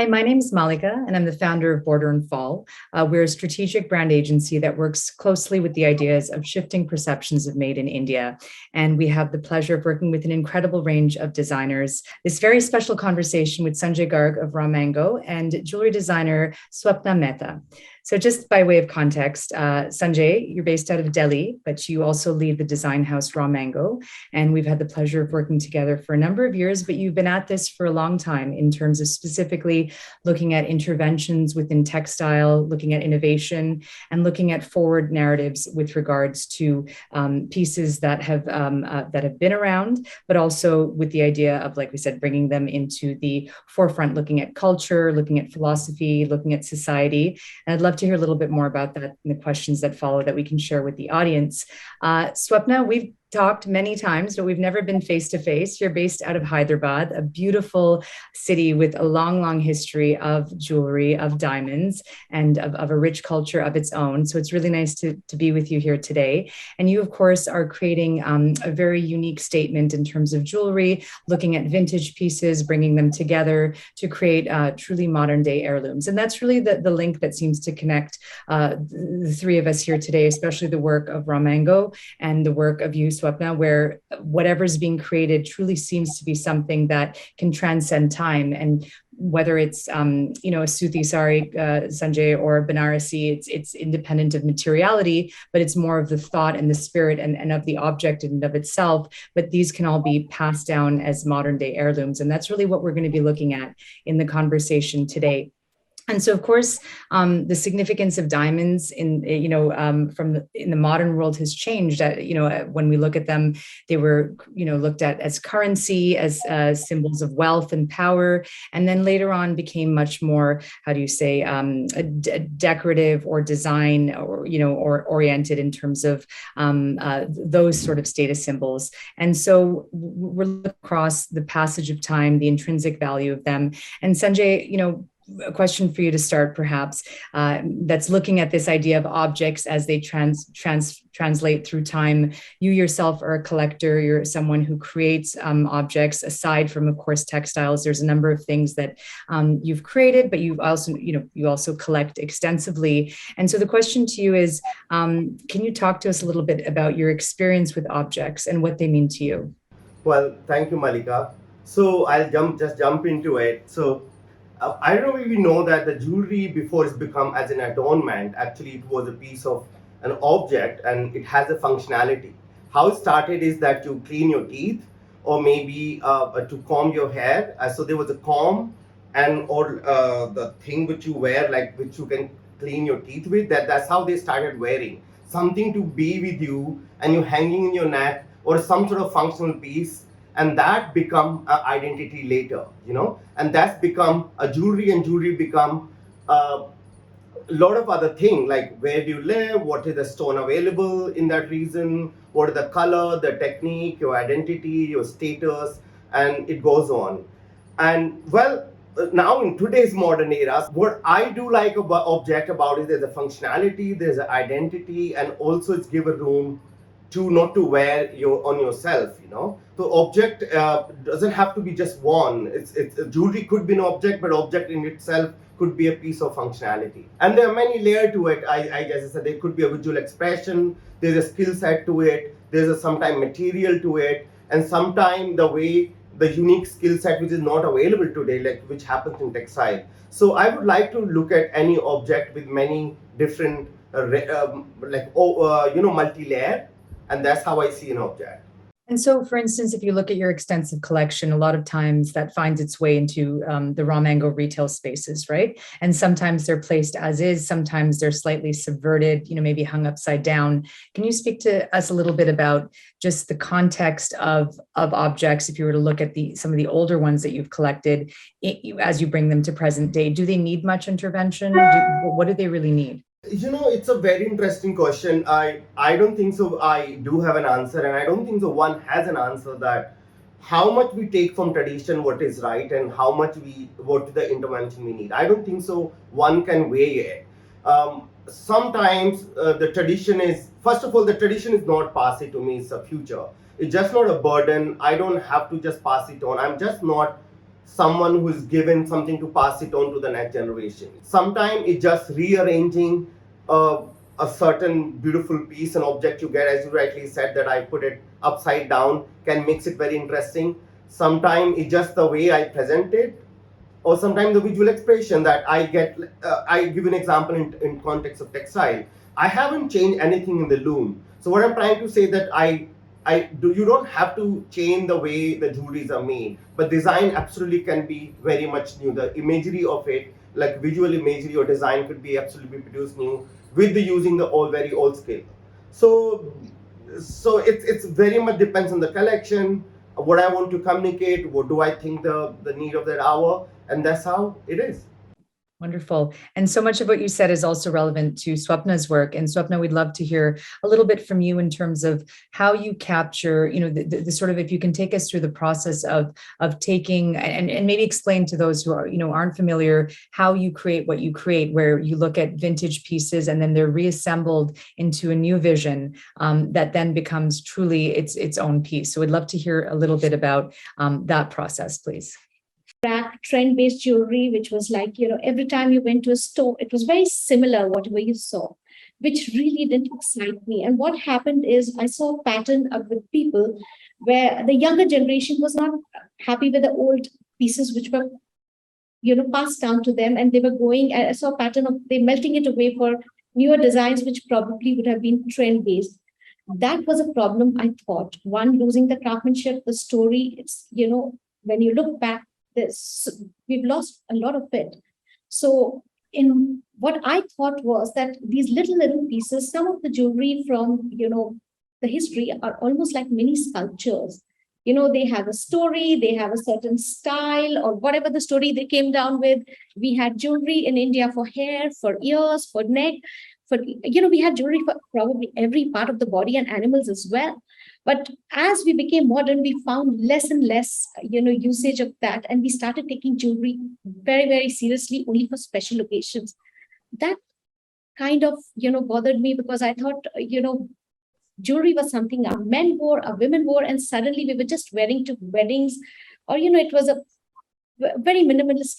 Hi, my name is Malika, and I'm the founder of Border and Fall. We're a strategic brand agency that works closely with the ideas of shifting perceptions of made in India. And we have the pleasure of working with an incredible range of designers. This very special conversation with Sanjay Garg of Raw Mango and jewelry designer Swapna Mehta. So, just by way of context, Sanjay, you're based out of Delhi, but you also lead the design house Raw Mango. And we've had the pleasure of working together for a number of years, but you've been at this for a long time in terms of specifically looking at interventions within textile, looking at innovation, and looking at forward narratives with regards to pieces that have been around, but also with the idea of, like we said, bringing them into the forefront, looking at culture, looking at philosophy, looking at society. And I'd love to hear a little bit more about that in the questions that follow that we can share with the audience. Swapna, we've talked many times, but we've never been face to face. You're based out of Hyderabad, a beautiful city with a long, long history of jewelry, of diamonds, and of a rich culture of its own. So it's really nice to be with you here today. And you, of course, are creating a very unique statement in terms of jewelry, looking at vintage pieces, bringing them together to create truly modern day heirlooms. And that's really the link that seems to connect the three of us here today, especially the work of Raw Mango and the work of you, Swapna, where whatever's being created truly seems to be something that can transcend time. And whether it's a Suti sari, Sanjay, or Banarasi, it's independent of materiality, but it's more of the thought and the spirit and of the object and of itself. But these can all be passed down as modern day heirlooms. And that's really what we're going to be looking at in the conversation today. And so, of course, the significance of diamonds in the modern world has changed. When we look at them, they were looked at as currency, as symbols of wealth and power, and then later on became much more, decorative or design or oriented in terms of those sort of status symbols. And so we're looking across the passage of time, the intrinsic value of them. And Sanjay, a question for you to start, perhaps, that's looking at this idea of objects as they translate through time. You yourself are a collector. You're someone who creates objects aside from, of course, textiles. There's a number of things that you've created, but you also collect extensively. And so the question to you is, can you talk to us a little bit about your experience with objects and what they mean to you? Well, thank you, Malika. So I'll jump into it. So I don't know if you know that the jewelry before it's become as an adornment, actually it was a piece of an object and it has a functionality. How it started is that you clean your teeth or maybe to comb your hair. So there was a comb or the thing which you wear, like which you can clean your teeth with. That's how they started wearing something to be with you and you hanging in your neck or some sort of functional piece, and that become an identity later, and that's become a jewelry, and jewelry become a lot of other things, like where do you live, what is the stone available in that region, what is the color, the technique, your identity, your status, and it goes on. And well, now in today's modern era, what I do like about object about it, there's a functionality, there's an identity, and also it's give a room to not to wear your on yourself. So object doesn't have to be just one. It's jewelry could be an object, but object in itself could be a piece of functionality. And there are many layers to it. I guess I said there could be a visual expression, there's a skill set to it, there's a sometime material to it, and sometime the way the unique skill set which is not available today, like which happens in textile. So I would like to look at any object with many different multi-layer, and that's how I see an object. And so, for instance, if you look at your extensive collection, a lot of times that finds its way into the Raw Mango retail spaces, right? And sometimes they're placed as is, sometimes they're slightly subverted, maybe hung upside down. Can you speak to us a little bit about just the context of objects, if you were to look at some of the older ones that you've collected, as you bring them to present day? Do they need much intervention? What do they really need? It's a very interesting question. I don't think so. I do have an answer, and I don't think so. One has an answer that how much we take from tradition, what is right, and how much what the intervention we need. I don't think so. One can weigh it. Sometimes the tradition is, first of all, the tradition is not pass it to me. It's a future. It's just not a burden. I don't have to just pass it on. I'm just not someone who is given something to pass it on to the next generation. Sometimes it's just rearranging uh, a certain beautiful piece, an object you get, as you rightly said, that I put it upside down can makes it very interesting. Sometimes it's just the way I present it, or sometimes the visual expression that I get. I give an example in context of textile. I haven't changed anything in the loom. So what I'm trying to say that you don't have to change the way the jewelries are made, but design absolutely can be very much new. The imagery of it, like visual imagery or design, could be absolutely produced new with the using the very old scale. So it's very much depends on the collection, what I want to communicate, what do I think the need of that hour, and that's how it is. Wonderful. And so much of what you said is also relevant to Swapna's work. And Swapna, we'd love to hear a little bit from you in terms of how you capture, the sort of, if you can take us through the process of taking and maybe explain to those who are, aren't familiar, how you create what you create, where you look at vintage pieces and then they're reassembled into a new vision that then becomes truly its own piece. So we'd love to hear a little bit about that process, please. Trend-based jewelry, which was like, every time you went to a store, it was very similar, whatever you saw, which really didn't excite me. And what happened is I saw a pattern with people where the younger generation was not happy with the old pieces which were, passed down to them. And they were going, I saw a pattern of they melting it away for newer designs, which probably would have been trend-based. That was a problem, I thought. One, losing the craftsmanship, the story. It's, when you look back, we've lost a lot of it. So in what I thought was that these little pieces, some of the jewelry from the history are almost like mini sculptures. They have a story, they have a certain style, or whatever the story they came down with. We had jewelry in India for hair, for ears, for neck, for we had jewelry for probably every part of the body and animals as well. But as we became modern, we found less and less, usage of that. And we started taking jewelry very, very seriously only for special occasions. That kind of, bothered me because I thought, jewelry was something our men wore, our women wore, and suddenly we were just wearing to weddings, or, it was a very minimalist.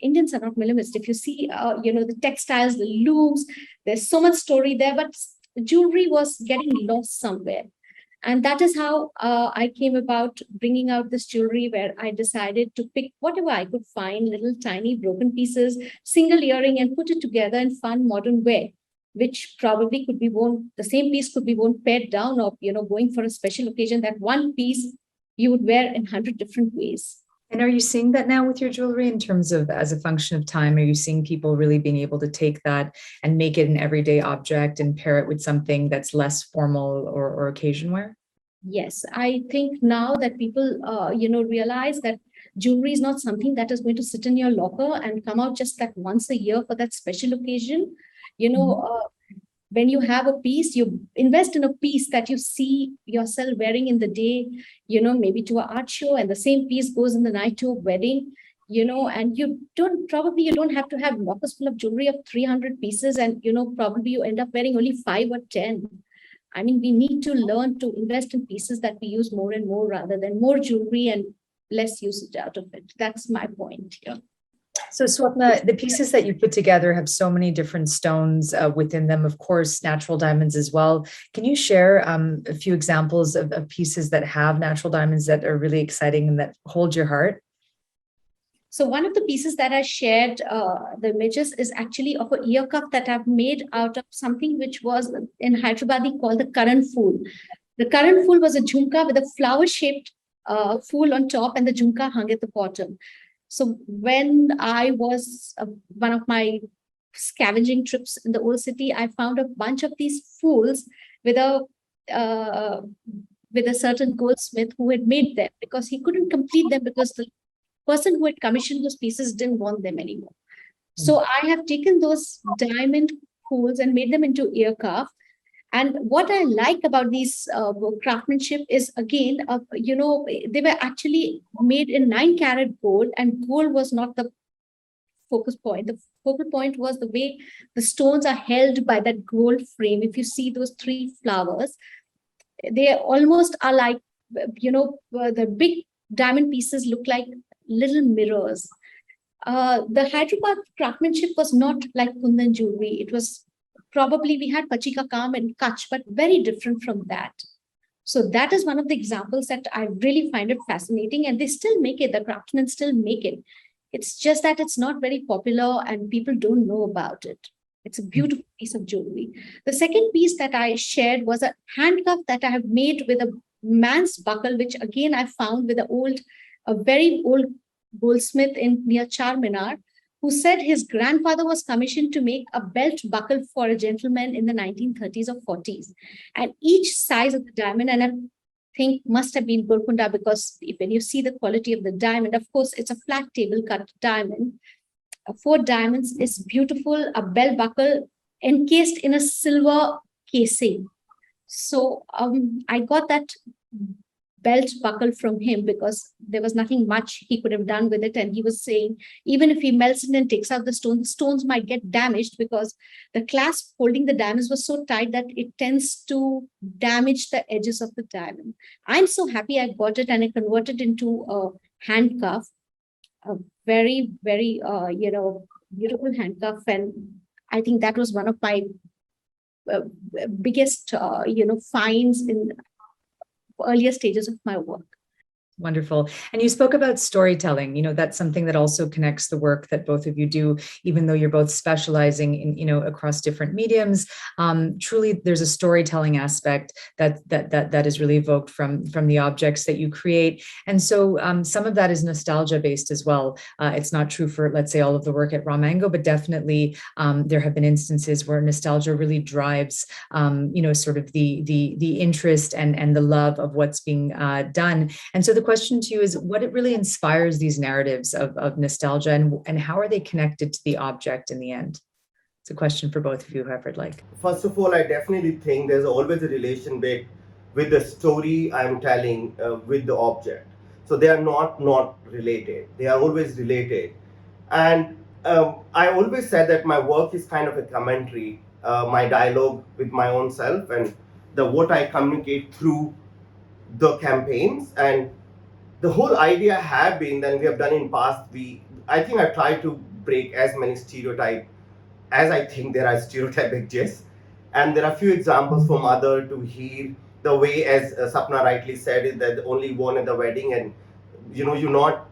Indians are not minimalist. If you see, the textiles, the looms, there's so much story there, but jewelry was getting lost somewhere. And that is how I came about bringing out this jewelry, where I decided to pick whatever I could find, little tiny broken pieces, single earring, and put it together in fun modern wear, which probably could be worn, the same piece could be worn pared down, or, going for a special occasion. That one piece you would wear in 100 different ways. And are you seeing that now with your jewelry in terms of as a function of time? Are you seeing people really being able to take that and make it an everyday object and pair it with something that's less formal or occasion wear? Yes, I think now that people, realize that jewelry is not something that is going to sit in your locker and come out just that once a year for that special occasion. When you have a piece, you invest in a piece that you see yourself wearing in the day, maybe to an art show, and the same piece goes in the night to a wedding, and you don't have to have lockers full of jewelry of 300 pieces, and, probably you end up wearing only 5 or 10. I mean, we need to learn to invest in pieces that we use more and more rather than more jewelry and less usage out of it. That's my point here. So Swapna, the pieces that you put together have so many different stones within them, of course, natural diamonds as well. Can you share a few examples of pieces that have natural diamonds that are really exciting and that hold your heart? So one of the pieces that I shared, the images, is actually of an ear cuff that I've made out of something which was in Hyderabadi called the Karan Fool. The Karan Fool was a jhumka with a flower-shaped fool on top, and the jhumka hung at the bottom. So when I was one of my scavenging trips in the old city, I found a bunch of these fools with a certain goldsmith who had made them, because he couldn't complete them because the person who had commissioned those pieces didn't want them anymore. So I have taken those diamond fools and made them into ear cuff. And what I like about these craftsmanship is, again, they were actually made in 9-carat gold, and gold was not the focus point. The focal point was the way the stones are held by that gold frame. If you see those 3 flowers, they almost are like, the big diamond pieces look like little mirrors. The Hyderabad craftsmanship was not like Kundan jewelry. It was probably, we had Pachika Kam and Kutch, but very different from that. So that is one of the examples that I really find it fascinating. And they still make it, the craftsmen still make it. It's just that it's not very popular and people don't know about it. It's a beautiful piece of jewelry. The second piece that I shared was a handcuff that I have made with a man's buckle, which again I found with a very old goldsmith in near Charminar, who said his grandfather was commissioned to make a belt buckle for a gentleman in the 1930s or 40s. And each size of the diamond, and I think must have been Golconda, because when you see the quality of the diamond, of course, it's a flat table cut diamond. 4 diamonds is beautiful, a belt buckle encased in a silver casing. So I got that belt buckle from him because there was nothing much he could have done with it. And he was saying, even if he melts it and takes out the stones might get damaged because the clasp holding the diamonds was so tight that it tends to damage the edges of the diamond. I'm so happy I got it and I converted it into a handcuff, a very, very, beautiful handcuff. And I think that was one of my biggest, finds in earlier stages of my work. Wonderful. And you spoke about storytelling. That's something that also connects the work that both of you do, even though you're both specializing in, across different mediums. Truly, there's a storytelling aspect that is really evoked from the objects that you create. And so some of that is nostalgia based as well. It's not true for, let's say, all of the work at Ramango, but definitely there have been instances where nostalgia really drives, sort of the interest and the love of what's being done. And so the question to you is, what it really inspires these narratives of nostalgia, and how are they connected to the object in the end? It's a question for both of you, whoever'd like. First of all, I definitely think there's always a relation with the story I'm telling with the object. So they are not related. They are always related. And I always said that my work is kind of a commentary, my dialogue with my own self, and what I communicate through the campaigns. And the whole idea have been that we have done in past. I think I tried to break as many stereotypes as I think there are stereotype exists, and there are few examples from other to hear the way, as Sapna rightly said, is that only one at the wedding, and you're not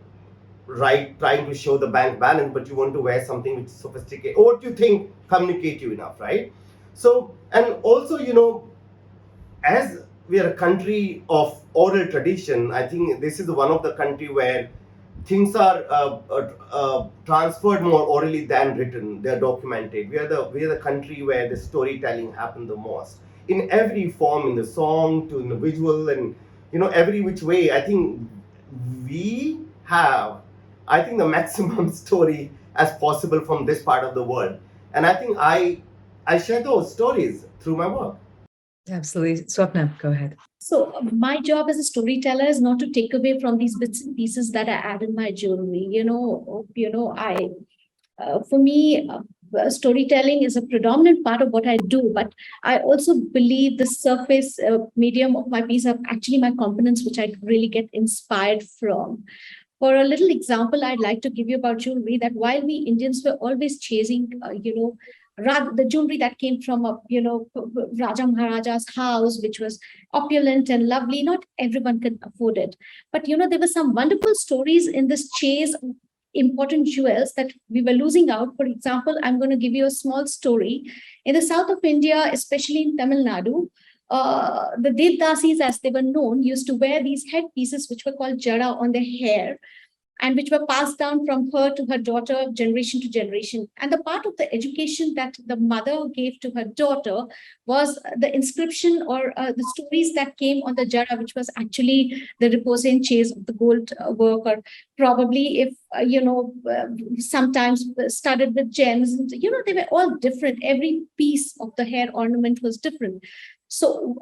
trying to show the bank balance, but you want to wear something which is sophisticated or what you think communicate you enough, right? So, and also as we are a country of oral tradition, I think this is one of the country where things are transferred more orally than written. They are documented. We are the country where the storytelling happens the most in every form, in the song to in the visual, and every which way. I think we have, the maximum story as possible from this part of the world, and I think I share those stories through my work. Absolutely. Swapna, go ahead. So my job as a storyteller is not to take away from these bits and pieces that I add in my jewelry. For me, storytelling is a predominant part of what I do, but I also believe the surface medium of my piece are actually my components, which I really get inspired from. For a little example, I'd like to give you about jewelry, that while we Indians were always chasing, the jewelry that came from Raja Maharaja's house, which was opulent and lovely. Not everyone could afford it, but there were some wonderful stories in this chase of important jewels that we were losing out. For example, I'm going to give you a small story. In the south of India, especially in Tamil Nadu, the Devdasis, as they were known, used to wear these headpieces which were called jada on their hair, and which were passed down from her to her daughter, generation to generation. And the part of the education that the mother gave to her daughter was the inscription or the stories that came on the jara, which was actually the repose and chase of the gold work, or probably if, sometimes studded with gems. And, they were all different. Every piece of the hair ornament was different. So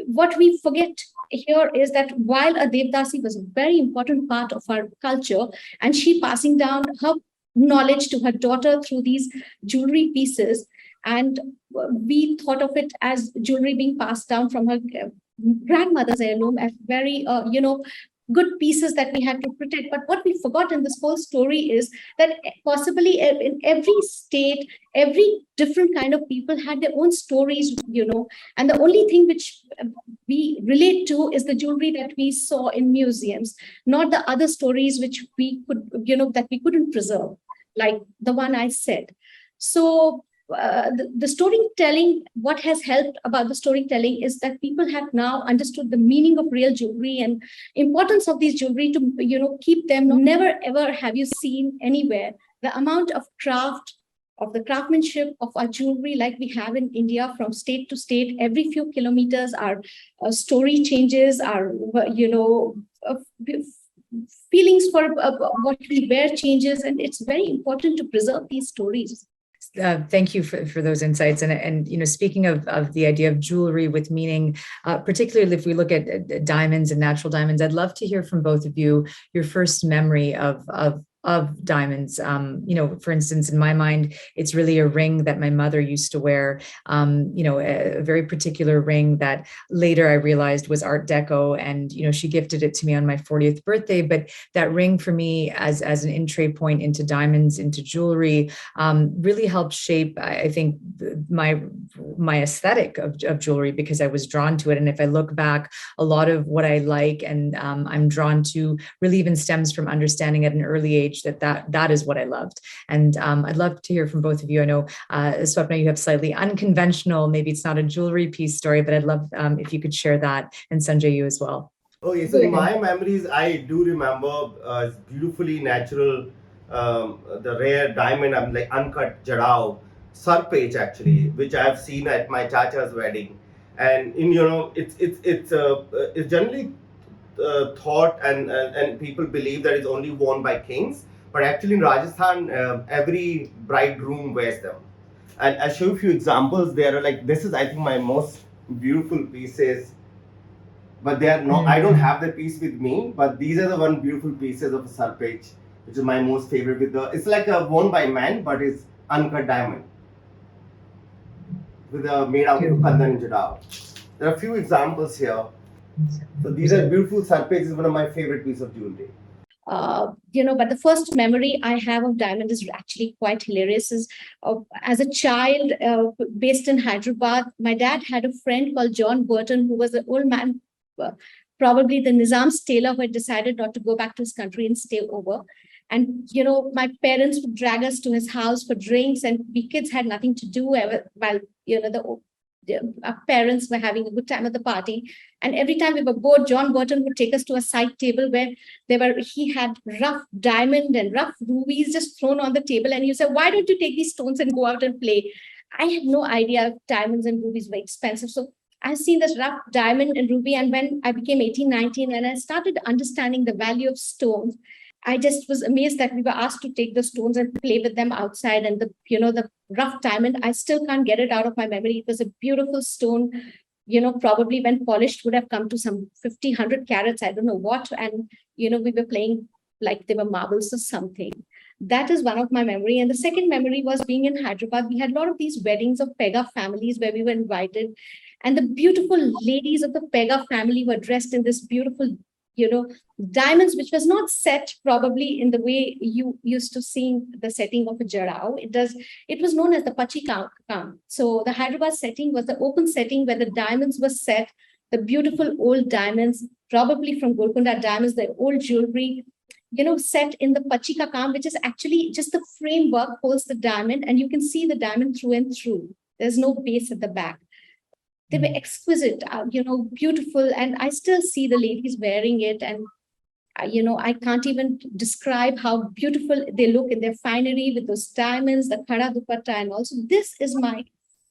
what we forget here is that while a Devdasi was a very important part of our culture, and she passing down her knowledge to her daughter through these jewelry pieces, and we thought of it as jewelry being passed down from her grandmother's heirloom as very, good pieces that we had to protect. But what we forgot in this whole story is that possibly in every state, every different kind of people had their own stories, and the only thing which we relate to is the jewelry that we saw in museums, not the other stories which we could, that we couldn't preserve, like the one I said. So the storytelling, what has helped about the storytelling is that people have now understood the meaning of real jewelry and importance of these jewelry to, keep them. Never ever have you seen anywhere the amount of craft, of the craftsmanship of our jewelry like we have in India, from state to state. Every few kilometers, our story changes, our, feelings for what we wear changes, and it's very important to preserve these stories. Thank you for those insights. And speaking of the idea of jewelry with meaning, particularly if we look at diamonds and natural diamonds, I'd love to hear from both of you your first memory of diamonds. For instance, in my mind, it's really a ring that my mother used to wear, a very particular ring that later I realized was Art Deco. And, she gifted it to me on my 40th birthday. But that ring for me as an entry point into diamonds, into jewelry, really helped shape, I think, my aesthetic of jewelry, because I was drawn to it. And if I look back, a lot of what I like and I'm drawn to really even stems from understanding at an early age that is what I loved. And I'd love to hear from both of you. I know, Swapna, you have slightly unconventional, maybe it's not a jewelry piece story, but I'd love if you could share that, and Sanjay, you as well. Okay, so in my memories, I do remember beautifully natural, the rare diamond, like uncut jadao, sarpage actually, which I've seen at my chacha's wedding. And it's generally thought and people believe that it's only worn by kings, but actually in Rajasthan, every bridegroom wears them. And I'll show you a few examples. There are like, this is I think my most beautiful pieces, but they are not. I don't have the piece with me, but these are the one beautiful pieces of a sarpage, which is my most favorite. It's like a worn by man, but it's uncut diamond with a made out of kandan and jadao. There are a few examples here. So these are beautiful sarpages. Is one of my favorite pieces of jewelry. But the first memory I have of diamond is actually quite hilarious. Is as a child, based in Hyderabad, my dad had a friend called John Burton, who was an old man, probably the Nizam's tailor, who had decided not to go back to his country and stay over. And, my parents would drag us to his house for drinks, and we kids had nothing to do while, our parents were having a good time at the party. And every time we were bored, John Burton would take us to a side table where he had rough diamond and rough rubies just thrown on the table. And you said, why don't you take these stones and go out and play? I had no idea diamonds and rubies were expensive. So I've seen this rough diamond and ruby. And when I became 18, 19, and I started understanding the value of stones, I just was amazed that we were asked to take the stones and play with them outside. And the rough diamond, I still can't get it out of my memory. It was a beautiful stone, probably when polished would have come to some 50, 100 carats, I don't know what. And, we were playing like they were marbles or something. That is one of my memory. And the second memory was being in Hyderabad. We had a lot of these weddings of Pega families where we were invited. And the beautiful ladies of the Pega family were dressed in this beautiful, diamonds, which was not set probably in the way you used to seeing the setting of a jarao. It was known as the pachi kam. So the Hyderabad setting was the open setting where the diamonds were set, the beautiful old diamonds, probably from Golconda diamonds, the old jewelry, set in the pachika kam, which is actually just the framework holds the diamond, and you can see the diamond through and through. There's no base at the back. They were exquisite, beautiful. And I still see the ladies wearing it. And, I can't even describe how beautiful they look in their finery with those diamonds, the khada dupatta. And also, this is my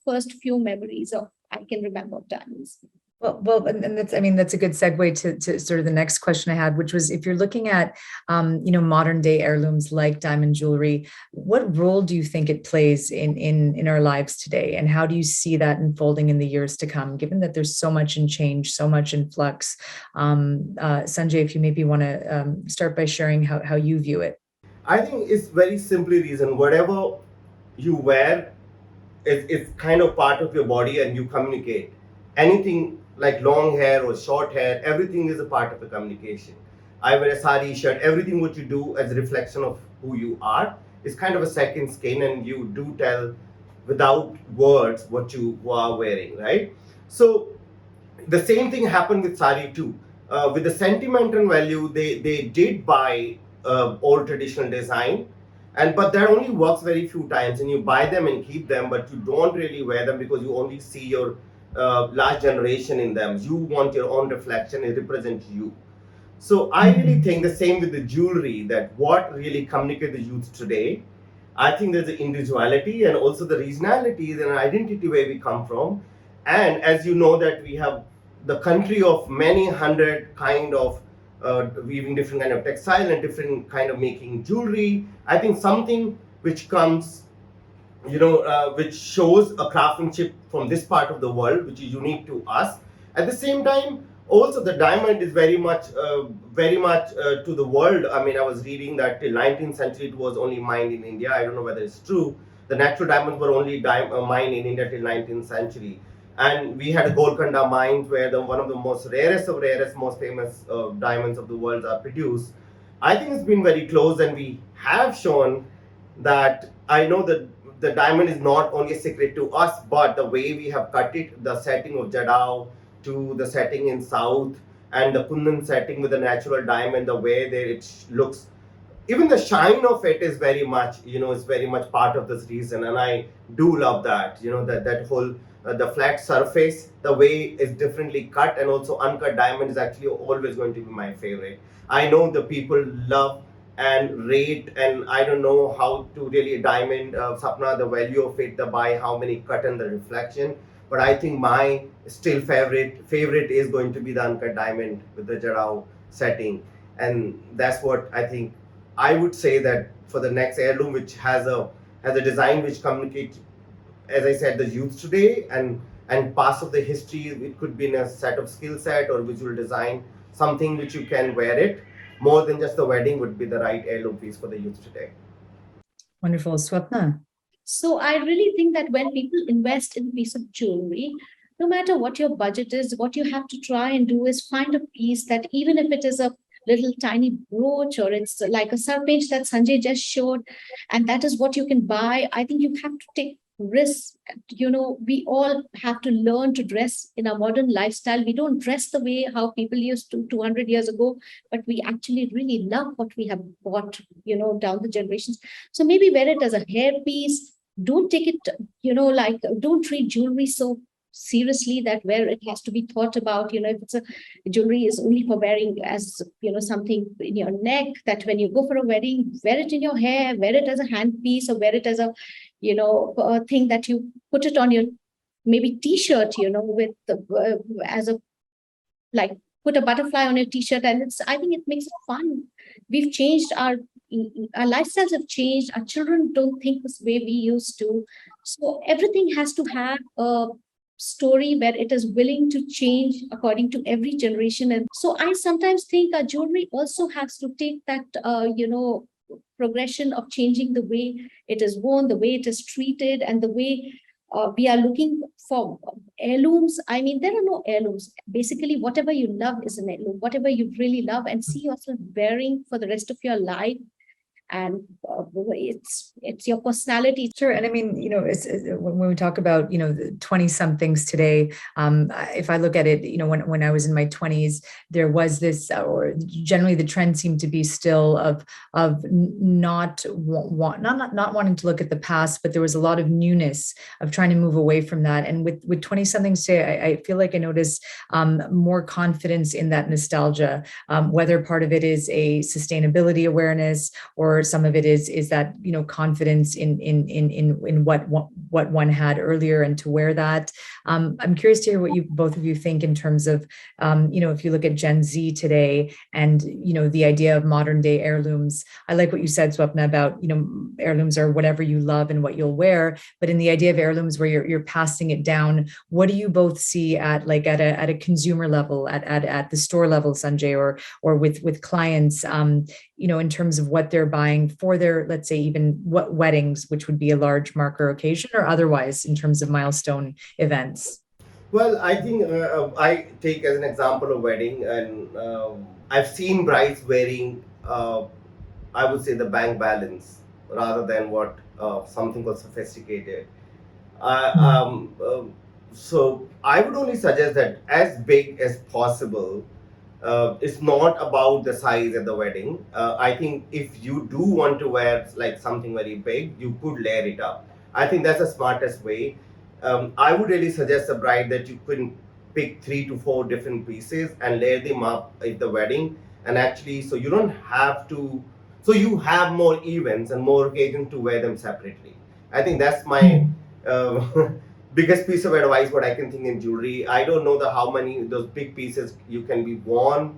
first few memories I can remember of diamonds. Well, and that's a good segue to sort of the next question I had, which was, if you're looking at, modern day heirlooms like diamond jewelry, what role do you think it plays in our lives today? And how do you see that unfolding in the years to come, given that there's so much in change, so much in flux? Sanjay, if you maybe want to start by sharing how you view it. I think it's very simply reason, whatever you wear, it's kind of part of your body and you communicate. Anything like long hair or short hair, everything is a part of the communication. I wear a sari shirt. Everything what you do as a reflection of who you are is kind of a second skin, and you do tell without words what you are wearing, right? So the same thing happened with sari too. With the sentimental value, they did buy old traditional design, and but that only works very few times, and you buy them and keep them, but you don't really wear them because you only see your last generation in them. You want your own reflection; it represents you. So I really think the same with the jewelry, that what really communicates the youth today. I think there's an individuality and also the regionality, and an identity where we come from. And as you know that we have the country of many hundred kind of weaving different kind of textile and different kind of making jewelry. I think something which comes, which shows a craftsmanship from this part of the world, which is unique to us. At the same time, also the diamond is very much to the world. I mean, I was reading that till 19th century it was only mined in India. I don't know whether it's true. The natural diamonds were only mined in India till 19th century. And we had a Golconda mines where one of the most rarest of rarest, most famous diamonds of the world are produced. I think it's been very close, and we have shown that. I know that the diamond is not only a secret to us, but the way we have cut it, the setting of Jadao to the setting in South, and the Kundan setting with the natural diamond, the way that it looks, even the shine of it is very much, is very much part of this reason. And I do love that, that whole the flat surface, the way it's differently cut, and also uncut diamond is actually always going to be my favorite. I know the people love and rate, and I don't know how to really diamond Sapna, the value of it, the by how many cut and the reflection. But I think my still favorite is going to be the uncut diamond with the Jarao setting, and that's what I think. I would say that for the next heirloom, which has a design which communicates, as I said, the youth today, and parts of the history. It could be in a set of skill set or visual design, something which you can wear it more than just the wedding would be the right heirloom piece for the youth today. Wonderful. Swapna. So I really think that when people invest in a piece of jewelry, no matter what your budget is, what you have to try and do is find a piece that, even if it is a little tiny brooch or it's like a sarpinch that Sanjay just showed, and that is what you can buy, I think you have to take risks. We all have to learn to dress in a modern lifestyle. We don't dress the way how people used to 200 years ago, but we actually really love what we have bought, down the generations. So maybe wear it as a hairpiece. Don't take it, don't treat jewelry so seriously that where it has to be thought about, if it's a jewelry is only for wearing as, something in your neck, that when you go for a wedding, wear it in your hair, wear it as a handpiece, or wear it as a thing that you put it on your maybe t-shirt, with the, as a, like, put a butterfly on your t-shirt, and I think it makes it fun. We've changed our lifestyles have changed. Our children don't think this way we used to. So everything has to have a story where it is willing to change according to every generation. And so I sometimes think our jewelry also has to take that, progression of changing the way it is worn, the way it is treated, and the way we are looking for heirlooms. I mean, there are no heirlooms. Basically, whatever you love is an heirloom, whatever you really love and see yourself wearing for the rest of your life. And it's your personality. Sure. And I mean, when we talk about, the 20 somethings today, if I look at it, when I was in my 20s, there was this, or generally the trend seemed to be still of not wanting to look at the past, but there was a lot of newness of trying to move away from that. And with 20 somethings today, I feel like I notice more confidence in that nostalgia, whether part of it is a sustainability awareness, or some of it is that confidence in what one had earlier, and to wear that. I'm curious to hear what both of you think in terms of if you look at Gen Z today, and the idea of modern day heirlooms. I like what you said, Swapna, about heirlooms are whatever you love and what you'll wear. But in the idea of heirlooms where you're passing it down, what do you both see at a consumer level, at the store level, Sanjay, or with clients, in terms of what they're buying for their, let's say, even what weddings, which would be a large marker occasion, or otherwise in terms of milestone events? Well, I think I take as an example a wedding, and I've seen brides wearing, I would say, the bank balance rather than what something called sophisticated. Uh, um, uh, so I would only suggest that as big as possible. It's not about the size at the wedding. I think if you do want to wear like something very big, you could layer it up. I think that's the smartest way. I would really suggest a bride that you could pick 3 to 4 different pieces and layer them up at the wedding, and actually, so you don't have to. So you have more events and more occasions to wear them separately. I think that's my biggest piece of advice what I can think in jewelry. I don't know the how many those big pieces you can be worn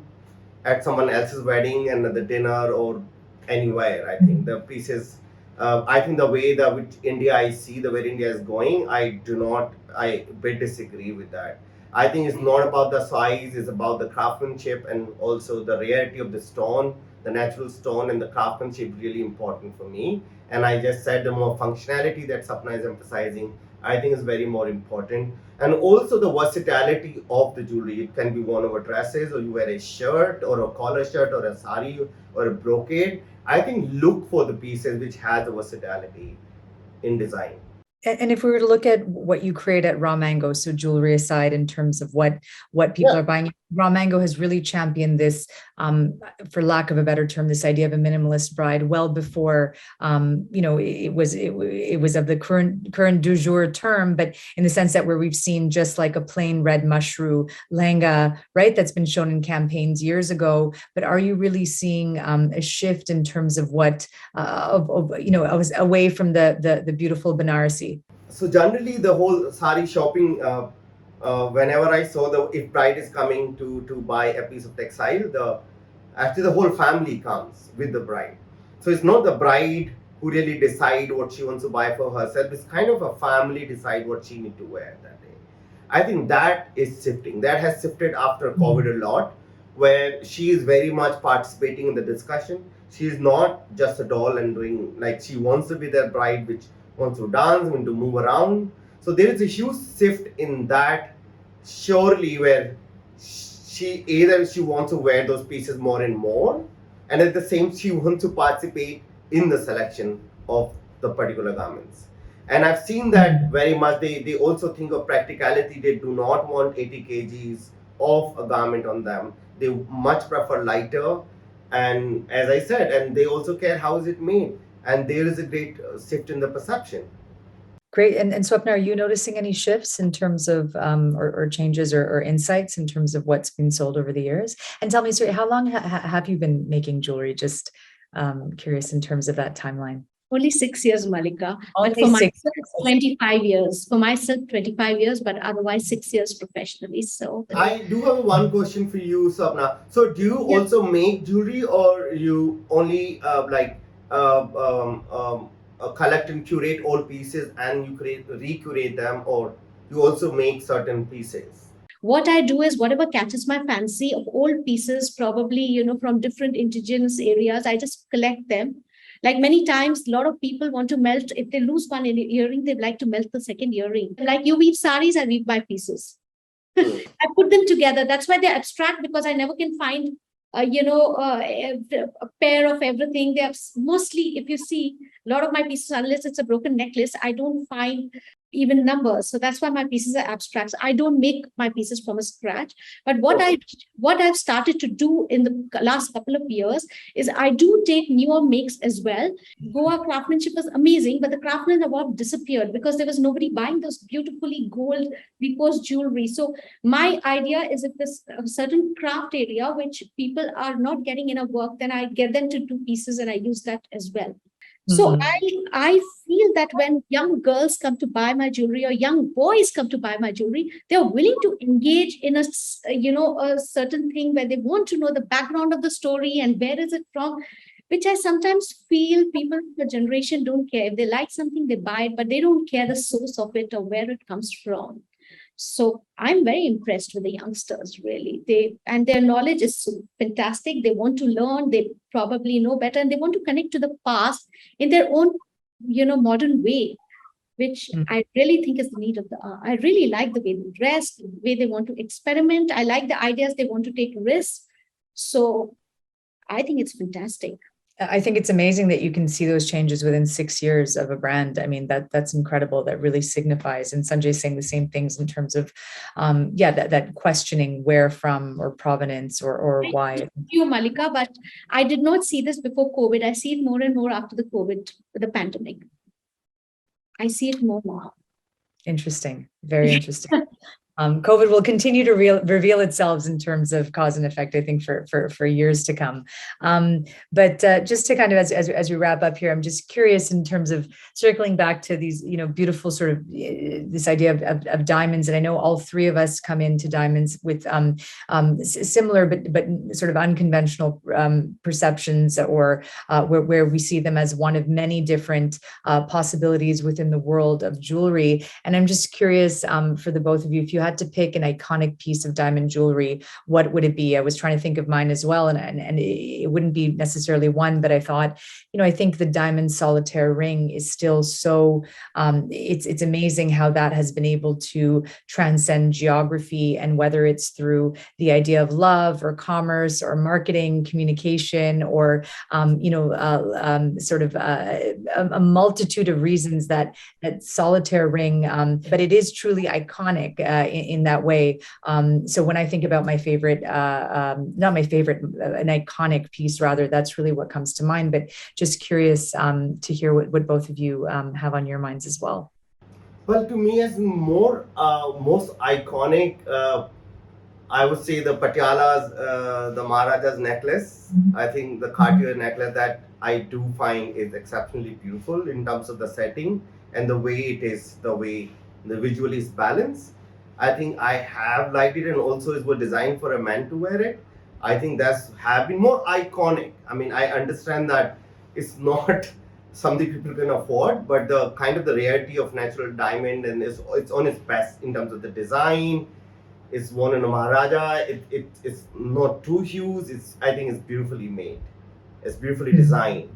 at someone else's wedding and at the dinner or anywhere. I think the pieces. I think the way that with India I see the way India is going, I do not. I bit disagree with that. I think it's not about the size; it's about the craftsmanship and also the rarity of the stone, the natural stone, and the craftsmanship really important for me. And I just said the more functionality that Sapna is emphasizing, I think is very more important. And also the versatility of the jewelry. It can be worn over dresses, or you wear a shirt or a collar shirt or a sari or a brocade. I think look for the pieces which has the versatility in design. And if we were to look at what you create at Raw Mango, so jewelry aside, in terms of what people Yeah. are buying, Raw Mango has really championed this, for lack of a better term, this idea of a minimalist bride well before, it was of the current du jour term, but in the sense that where we've seen just like a plain red mushroom lenga, right, that's been shown in campaigns years ago. But are you really seeing a shift in terms of what away from the beautiful Banarasi? So generally the whole sari shopping, whenever I saw the if bride is coming to buy a piece of textile, the actually the whole family comes with the bride. So it's not the bride who really decide what she wants to buy for herself. It's kind of a family decide what she need to wear that day. I think that is shifting. That has shifted after COVID a lot, where she is very much participating in the discussion. She is not just a doll and doing like she wants to be their bride, which wants to dance, want to move around. So there is a huge shift in that, surely, where she either she wants to wear those pieces more and more, and at the same she wants to participate in the selection of the particular garments. And I've seen that very much. They also think of practicality. They do not want 80 kgs of a garment on them. They much prefer lighter, and as I said, and they also care how is it made. And there is a great shift in the perception. Great. And Swapna, are you noticing any shifts in terms of or changes or insights in terms of what's been sold over the years? And tell me, sorry, how long have you been making jewelry? Just curious in terms of that timeline. Only 6 years, Malika. Only But for 6 myself, 25 years. For myself, 25 years, but otherwise 6 years professionally. So I do have one question for you, Sapna. So, do you yeah. also make jewelry, or you only collect and curate all pieces and you recreate them, or you also make certain pieces? What I do is whatever catches my fancy of old pieces, probably, from different indigenous areas, I just collect them. Like many times, a lot of people want to melt. If they lose one earring, they'd like to melt the second earring. Like you weave saris, I weave my pieces. I put them together. That's why they're abstract, because I never can find, a pair of everything. They are mostly, if you see, a lot of my pieces, unless it's a broken necklace, I don't find even numbers. So that's why my pieces are abstracts. I don't make my pieces from a scratch. But what I've started to do in the last couple of years is I do take newer makes as well. Goa craftsmanship was amazing, but the craftsmen have all disappeared because there was nobody buying those beautifully gold reposed jewelry. So my idea is, if there's a certain craft area which people are not getting enough work, then I get them to do pieces and I use that as well. So I feel that when young girls come to buy my jewelry, or young boys come to buy my jewelry, they're willing to engage in a certain thing where they want to know the background of the story and where is it from, which I sometimes feel people in the generation don't care. If they like something, they buy it, but they don't care the source of it or where it comes from. So I'm very impressed with the youngsters, really. And their knowledge is so fantastic. They want to learn, they probably know better, and they want to connect to the past in their own, modern way, which I really think is the need of the hour. I really like the way they dress, the way they want to experiment. I like the ideas they want to take risks. So I think it's fantastic. I think it's amazing that you can see those changes within 6 years of a brand. I mean, that's incredible. That really signifies. And Sanjay's saying the same things in terms of, that questioning where from or provenance or why. You, Malika, but I did not see this before COVID. I see it more and more after the pandemic. I see it more now. Interesting. Very interesting. COVID will continue to reveal itself in terms of cause and effect, I think, for years to come. But just to kind of, as we wrap up here, I'm just curious in terms of circling back to these, beautiful sort of this idea of diamonds. And I know all three of us come into diamonds with similar but sort of unconventional perceptions, or where we see them as one of many different possibilities within the world of jewelry. And I'm just curious for the both of you, if you had to pick an iconic piece of diamond jewelry, what would it be? I was trying to think of mine as well, and it wouldn't be necessarily one, but I thought, I think the diamond solitaire ring is still so, it's amazing how that has been able to transcend geography, and whether it's through the idea of love or commerce or marketing, communication, or, sort of a multitude of reasons that solitaire ring, but it is truly iconic in that way. So when I think about my favorite, not my favorite, an iconic piece rather, that's really what comes to mind. But just curious to hear what both of you have on your minds as well. Well, to me, as most iconic, I would say the Patiala's, the Maharaja's necklace. I think the Cartier necklace that I do find is exceptionally beautiful in terms of the setting and the way it is, the way the visually is balanced. I think I have liked it, and also it was designed for a man to wear it. I think that's have been more iconic. I mean, I understand that it's not something people can afford, but the kind of the rarity of natural diamond, and it's on its best in terms of the design. It's worn in a Maharaja. It's not too huge. I think it's beautifully made. It's beautifully designed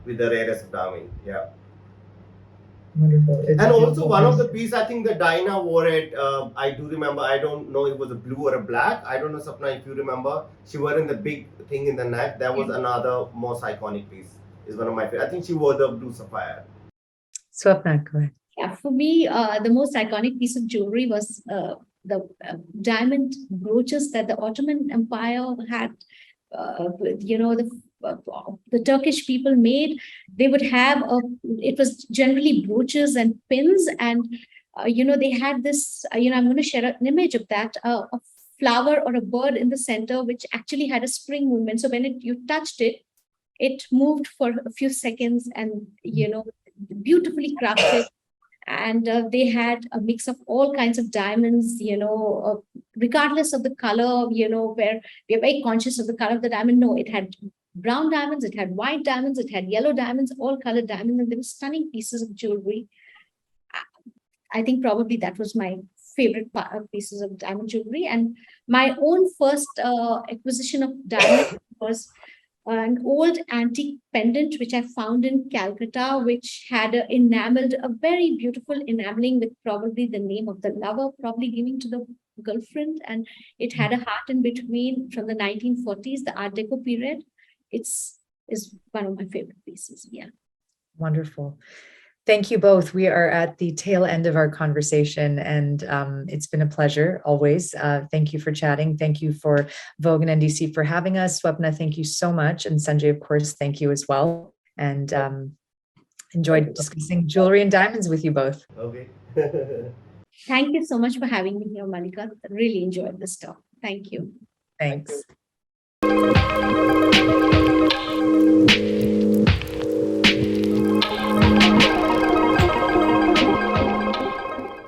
with the rarest of diamond. Yeah. Wonderful. And also one of the piece, I think the Dinah wore it. I do remember. I don't know if it was a blue or a black. I don't know, Sapna, if you remember. She wore in the big thing in the neck. That was another most iconic piece. Is one of my favorite. I think she wore the blue sapphire. Swapna, go ahead. Yeah, for me, the most iconic piece of jewelry was the diamond brooches that the Ottoman Empire had. The Turkish people made. They would have it was generally brooches and pins, and they had this. I'm going to share an image of that. A flower or a bird in the center, which actually had a spring movement. So when you touched it, it moved for a few seconds, and beautifully crafted. And they had a mix of all kinds of diamonds, regardless of the color, where we are very conscious of the color of the diamond. No, it had brown diamonds, it had white diamonds, it had yellow diamonds, all colored diamonds, and they were stunning pieces of jewelry. I think probably that was my favorite pieces of diamond jewelry. And my own first acquisition of diamond was an old antique pendant which I found in Calcutta, which had a very beautiful enameling with probably the name of the lover, probably giving to the girlfriend, and it had a heart in between from the 1940s, the Art Deco period. Is one of my favorite pieces. Yeah. Wonderful. Thank you both. We are at the tail end of our conversation, and it's been a pleasure always. Thank you for chatting. Thank you for Vogue and NDC for having us. Swapna, thank you so much. And Sanjay, of course, thank you as well. And enjoyed discussing jewelry and diamonds with you both. Okay. Thank you so much for having me here, Malika. Really enjoyed this talk. Thank you. Thanks.